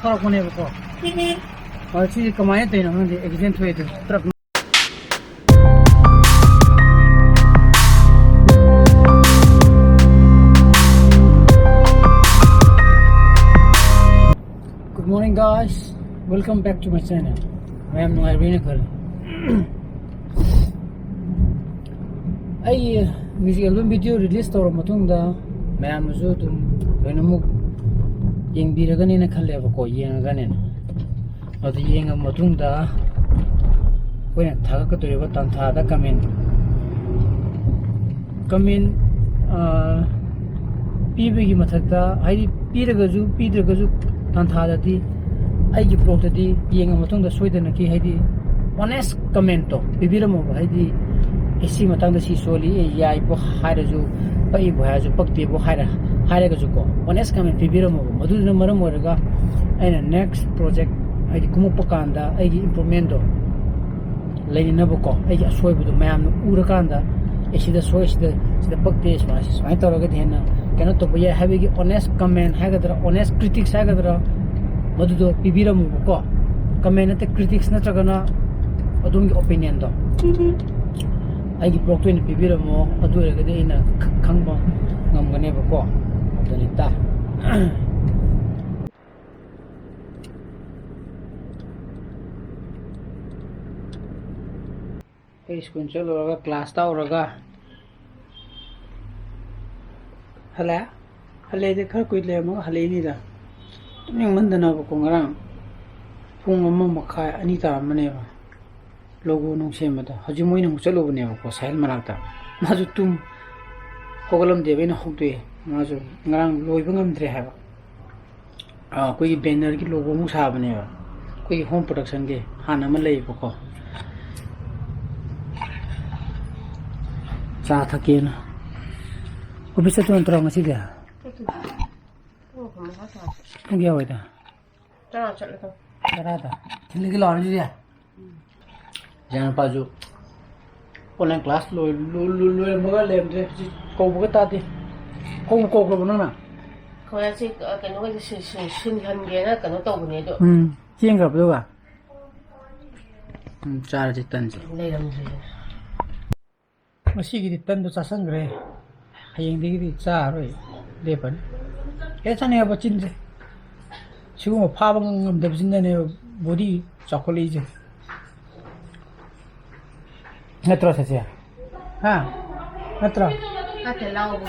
ꯊꯣꯔꯛꯄꯅꯦꯕꯀꯣ ꯁꯤꯁꯦ ꯀꯃꯥꯏꯅ ꯇꯧꯔꯤꯅꯣ ꯈꯪꯗꯦ ꯑꯦꯛꯁꯤꯗꯦꯟ ꯊꯣꯛꯑꯦ truck Good morning guys, welcome back to my channel. I am Nuhaibin Khal. I music album video release tawra matungda mayam su tum loinamuk yengbiragani na khalleba ko yengagane adu yenga matungda koina thagakadoriba tanthada comment pibigi mathakta haidi piragaju pidragaju tanthadati aigi blog-tadi yenga matungda soidana ki haidi honest comment to pibiramo haidi isi matangda si soli yai bo hairaju pai bo haju pakti bo hairaga ju ko honest comment pibiramo maduna maram oraga aina next project ai kumu pakanda ai improvement do leina bo ko ai asoi bu mayam ura kanda esida soi sida pakti smai taraga dhena kena to boya have gi honest comment hagadra honest critics hagadra madudo pibiramo ko comment ate critics na chagana adungi opinion do I give block 20 pibiramo adu regade ina khangba ngamgane ba ko adonita ei school chalo raga class ta oraga hala de khar koi le ma hale ni da ning mandana ba ko ngarang pung amma makhai ani ta mane ba logo nung semada haji moi nung chalo bune ko sahel manakta maju tum kogalam debe na hokde maju ngarang loi bangam dre haba koi banner ki logo mu sa bane ba koi home production ge hana ma lei ko cha thakena office to antra ngasi ga ngi awida tara chatla to da thili ki lor ji ya jangan paju online class lo maga lemde ko buka tati ko lo banana ko ya si kanu ga sin han ge na kanu to bune do chieng ga ba char ji tan ji nei ram ji masi gi tan do chasang gre hayeng di gi cha roi lepan e chane ba chin je chigu pha bang ngam da jin ne body chocolate je Metro saja, metro. ate lao bu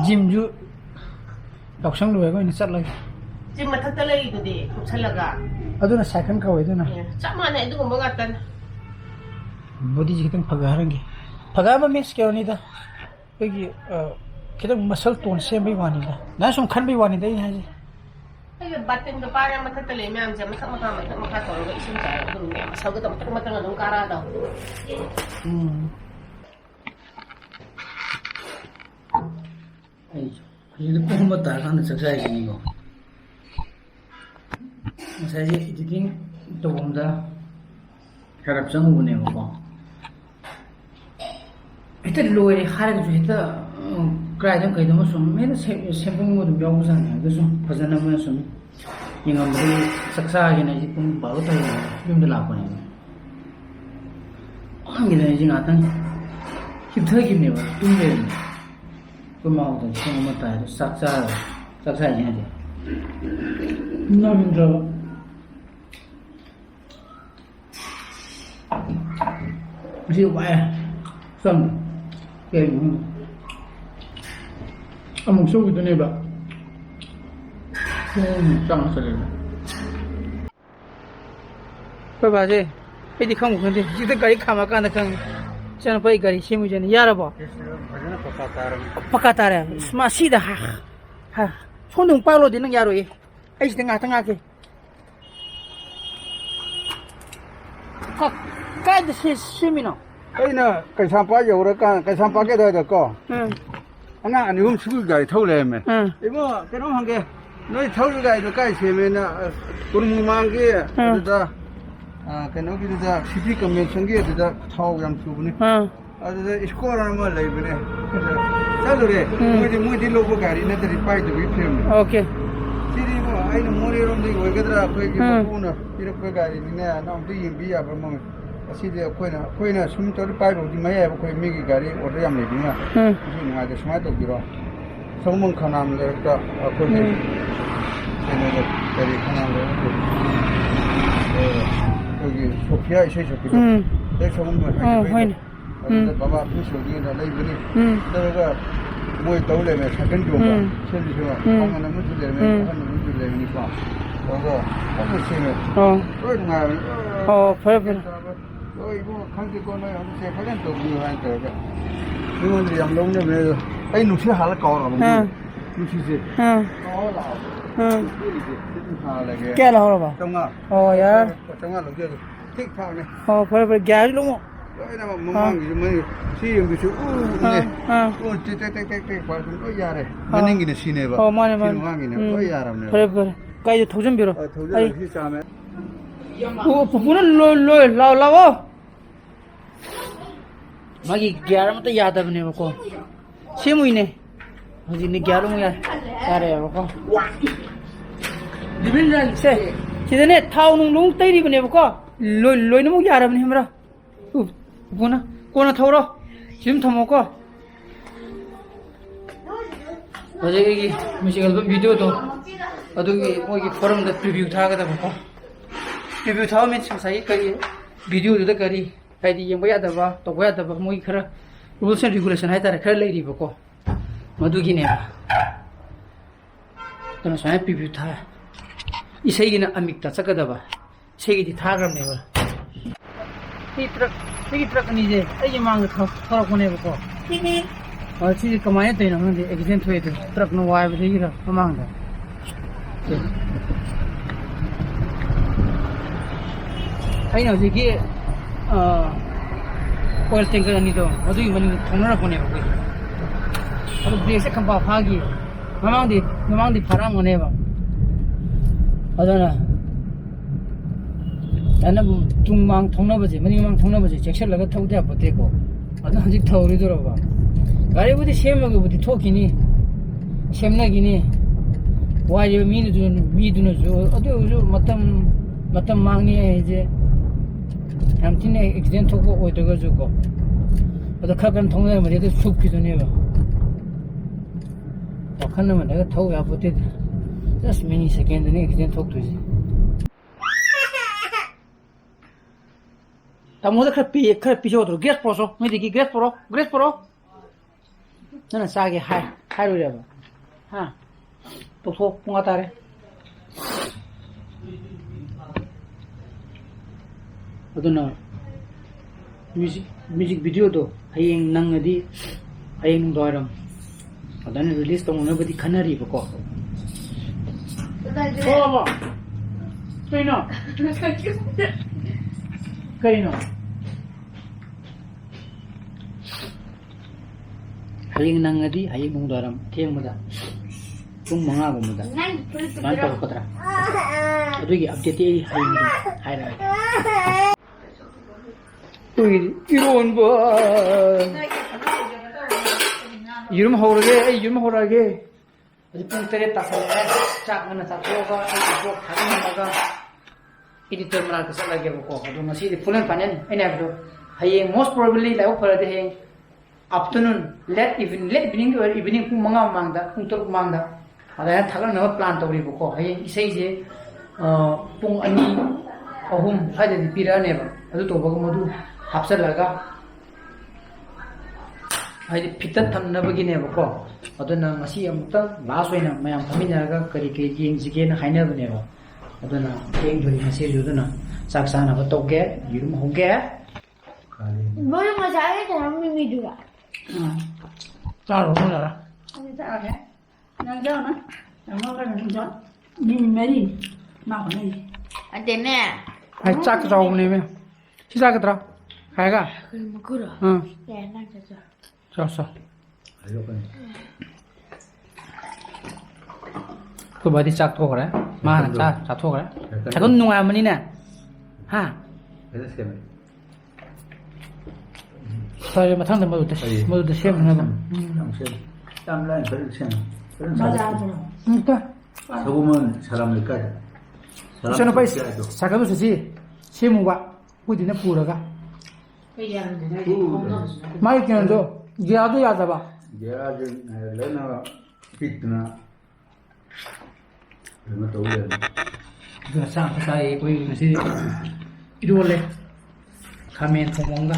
Gym ju, doksang lu ya, kau ini cat lagi. ji mathak ta lei du de chalaga Aduh na second kau itu na. chama na du mo ngatan Body jadi kan pagar lagi. Pagar apa mix kau ni dah? Pergi kita muscle tone same bi wani dah. Nah sum kan bi wani dah ini aja. ai batin da para mathak ta le me am je mathak makha to ga isin ta du ne masal ga mathak ngam kara da Ini pun mata kan sukses ini kok. Saya editing tu benda harap sangu ni kok. Itu luar ni hari tu itu kerja kerja macam mana sempung tu jauh sana, tu so pasal nama so yang ambil sukses ni jadi pun baru tahu belum dilakukan ni. Orang kita ni jangan kita gini bah, tunggu. Mau tu semua mata itu sukses ni aja. Namun tu mesti buat sama kayak ni. Amung so gitu ni bah. Sangat sedih. Apa aja? Ini kamu kan deh. Kita gari kamar kan kan. Jangan pergi gari semu jangan. Ya apa? Pakatara. Masih dah. Sondung palo di nang yaro ye. Ai tengah ke. Kau dah semino. Cái nó cái sản phẩm dầu đó cái sản phẩm cái đó được co anh anh hôm trước cái thâu lên mày cái mà cái đó hàng kia nói thâu cái được cái gì mày na cũng mang kia đó cái nó cái đó city convention kia đó thâu làm số này ಅದು score ಅನ್ನು live ನೆ ಚಲೋ ರೇ ಮುದಿ logo ಗಾಡಿ ನೆ ತರಿ ಪಾಯಿ ದು V frame okay 아이는 머리로도 오게더라 거기 보나 이렇게 가리네 나도 임비야 그러면 así de afuera sum tor pai ro di mai ba koi mi gi gari order yam le dinga ni ma de smart to giro somon khanam le ta ko ni ene de gari khanam le ko gi sofia ise sofia de somon ma ha baba pu so gi na lai bini de ga moi to le me second jo ba chen di jo ko ma na mu le me ha mu le ni pa ko ko ko se me ko nga perfect 이거 kanki kono yam se phalen to bu han to ga ni mon yam long ne me ai nu se hal ka ro nu si se ko la ha la ge kya la ho ba tong a yaar tong a lo ge ठीक ठाक ने perfect gya lu mo ai na mamang gi me si yam bi su ne o te pa ko ya re maning gi ne si ne ba mane ne ko ya ram ne perfect kai jo thousand biro ai si sa me pupunan loy lao magi 11 mata yadabne ko semuine haji ne 11 mu yare ko dibinran se sidane thau nung lung tai ribne ko loy no mu yarabne hamra pupuna kona thawro sim thamo ko haji musical video to adugi mogi forum da preview thaga da ko review 타오면 상사이 거기 비디오도 거리 하이디 영보 야다바 또 야다바 뭐 이크라 rules and regulation 하이다라 그럴 일이 있고 모두기네 그러나 사이 비디오 타이 세기는 아믹다 작가다바 세기디 타그럽네 봐 이 트럭은 이제 이게 망을 털어 보내고 지금 그만해 되는 건데 액시덴트 해도 트럭은 와야 되기라 그만다 아니 어저께 오일 탱크 아니도 어저께 뭐니 통로를 보내고 아주 브레이크 컴파 파기 마망디 바람 오네 봐 어저나 나는 중망 통로버지 뭐니망 통로버지 잭셀러가 타고대 못되고 어저 아직 타오르더라 봐 가리부디 셈하고 부디 토기니 셈나기니 와요 미두는 저 어디 마tam 망니 이제 함틴에 액시덴트 하고 오더가 주고 어디 가끔 통로에 말이도 쑥 비도네 봐 덕한놈은 내가 타고 야보대 just many second 네 액시덴트 하고 되지 다모다 크피쇼도 게스 프로소 미디기 게스 프로 나는 싸게 하루래 봐 또 뭔가 다래 어떤 뮤직 비디오도 하이행 낭어디 하이행 도와람 어떤 릴리스 또 오늘 버디 카나리 버거 봐봐 그이노 하이행 낭어디 하이행 도와람 태영보다 좀 망하고보다 난 또 거더라 어디기 업데이트 하이라 이런 거 이름 호르게 어디 뽕때려 따서 짝하나 잡고가 또 가져나가 이디터 말할 거 살게 보고 또 마시 풀은 파는 에네도 하이행 most probably 라고 벌어대 해 afternoon late evening 품 망아 망다 품 망다 아다 타가 너 플랜 또 우리 보고 하이행 이세이제 뽕 아니 어홈 하이데 비라네 봐 아주 또 보고 모두 합설라가 하이데 피탄 탐나버기네 보고 어떤 마시 아무튼 라스웨나 마양 파미나가 그리게 징지게는 하이나버네 봐 어떤 게임들이 하실 요도나 싹사나 버토게 이름 호게 뭐는 뭐 잘해 사람이 주라. 잘 오늘라 아니 잘해. 나잖아. 나가는 거. 니 메리 나오네. 안 되네. 아이 짝 자오네면 시작하더라 가야가 그럼 그러. 응 네, 나 저. 좋았어 그 어디 짝 토 그래 마하나 짝 토 그래 작은 농아머니네 하 저희 마탕도 모두 시험하나 봐 땀라인 그렇지 맞아. 그러니까 서구면 사람을 까지. 저는 빨리 잠깐만 서지 세무가 부디는 부러가 많이 끼는도 야도 야다봐 얘가 좀 레나 피트나 그런 것도 오래. 그 상사에 거기 무슨 이루어래 가면 통뭔가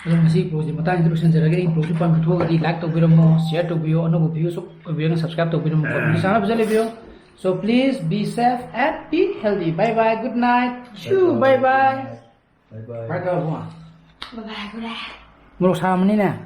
그럼 시 프로젝트 마땅히 들으신저라게 이 프로젝트 판 부터가리 라이크 또비로모 셰어 또비요 어느 비요 속 비용 subscribe 또비로모 미사나 부절레비요 so please be safe and be healthy bye bye good night shoo bye bye 바이바이. bye bye Bye bye, bye bye. 무럭 사람이네